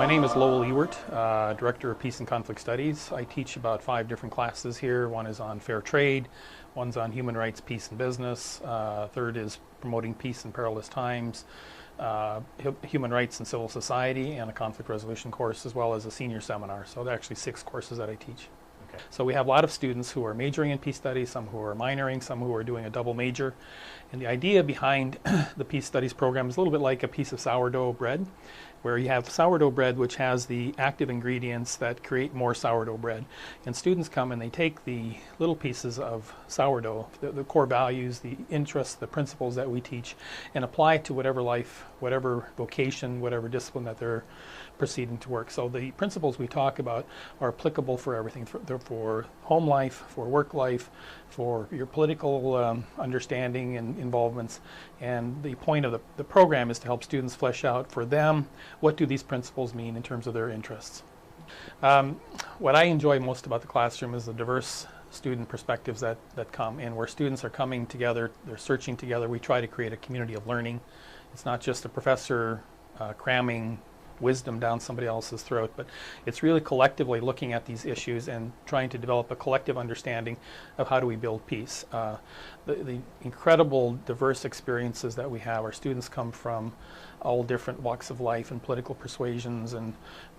My name is Lowell Ewert, Director of Peace and Conflict Studies. I teach about 5 different classes here. One is on fair trade, one's on human rights, peace and business, third is promoting peace in perilous times, human rights and civil society, and a conflict resolution course, as well as a senior seminar. So there are actually 6 courses that I teach. Okay. So we have a lot of students who are majoring in peace studies, some who are minoring, some who are doing a double major. And the idea behind the peace studies program is a little bit like a piece of sourdough bread, where you have sourdough bread which has the active ingredients that create more sourdough bread. And students come and they take the little pieces of sourdough, the core values, the interests, the principles that we teach, and apply it to whatever life, whatever vocation, whatever discipline that they're proceeding to work. So the principles we talk about are applicable for everything, for home life, for work life, for your political understanding and involvements. And the point of the program is to help students flesh out for them what do these principles mean in terms of their interests. What I enjoy most about the classroom is the diverse student perspectives that come, and where students are coming together, they're searching together. We try to create a community of learning. It's not just a professor cramming wisdom down somebody else's throat, but it's really collectively looking at these issues and trying to develop a collective understanding of how do we build peace. The incredible diverse experiences that we have, our students come from all different walks of life and political persuasions and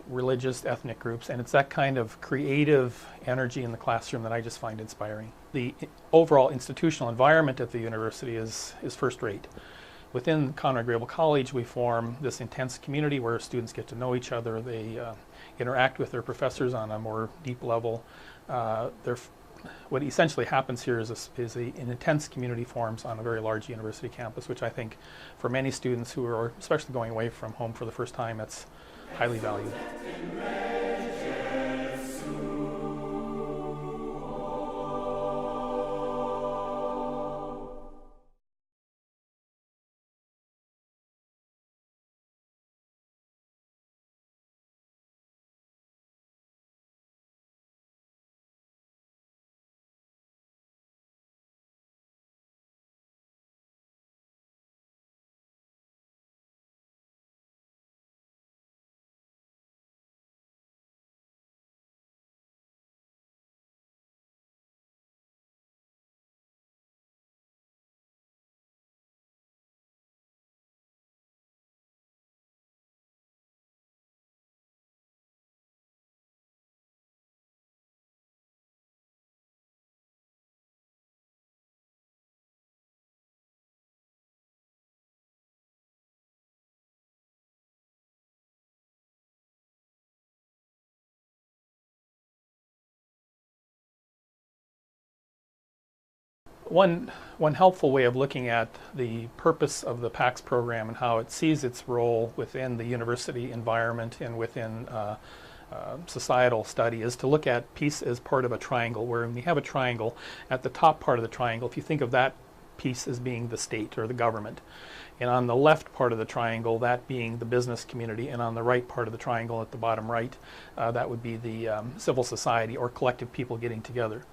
religious, ethnic groups, and it's that kind of creative energy in the classroom that I just find inspiring. The overall institutional environment at the university is first rate. Within Conrad Grebel College, we form this intense community where students get to know each other. They interact with their professors on a more deep level. What essentially happens here is an intense community forms on a very large university campus, which I think for many students who are especially going away from home for the first time, that's highly valued. One helpful way of looking at the purpose of the PACS program and how it sees its role within the university environment and within societal study is to look at peace as part of a triangle, where when you have a triangle, at the top part of the triangle, if you think of that piece as being the state or the government, and on the left part of the triangle, that being the business community, and on the right part of the triangle at the bottom right, that would be the civil society or collective people getting together.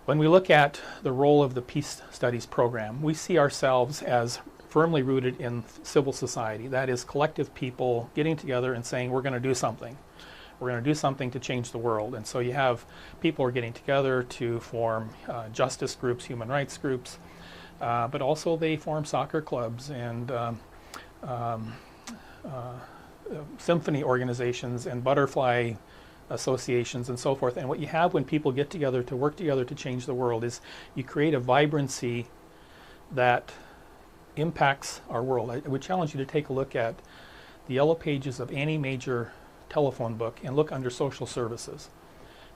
When we look at the role of the Peace Studies program, we see ourselves as firmly rooted in civil society. That is, collective people getting together and saying, we're going to do something. We're going to do something to change the world. And so you have people are getting together to form justice groups, human rights groups, but also they form soccer clubs and symphony organizations and butterfly associations and so forth. And what you have when people get together to work together to change the world is you create a vibrancy that impacts our world. I would challenge you to take a look at the yellow pages of any major telephone book and look under social services.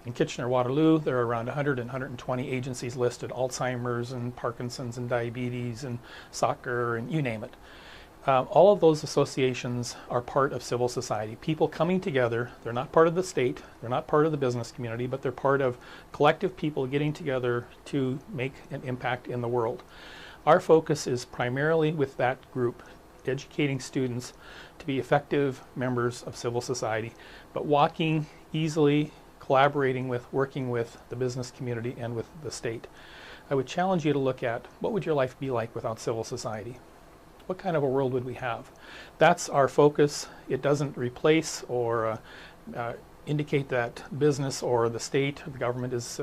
In Kitchener-Waterloo, there are around 100 and 120 agencies listed, Alzheimer's and Parkinson's and diabetes and soccer and you name it. All of those associations are part of civil society. People coming together, they're not part of the state, they're not part of the business community, but they're part of collective people getting together to make an impact in the world. Our focus is primarily with that group, educating students to be effective members of civil society, but walking easily, collaborating with, working with the business community and with the state. I would challenge you to look at what would your life be like without civil society? what kind of a world would we have? That's our focus. It doesn't replace or indicate that business or the state or the government is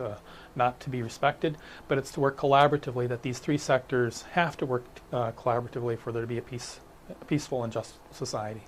not to be respected, but it's to work collaboratively, that these three sectors have to work collaboratively for there to be a peaceful and just society.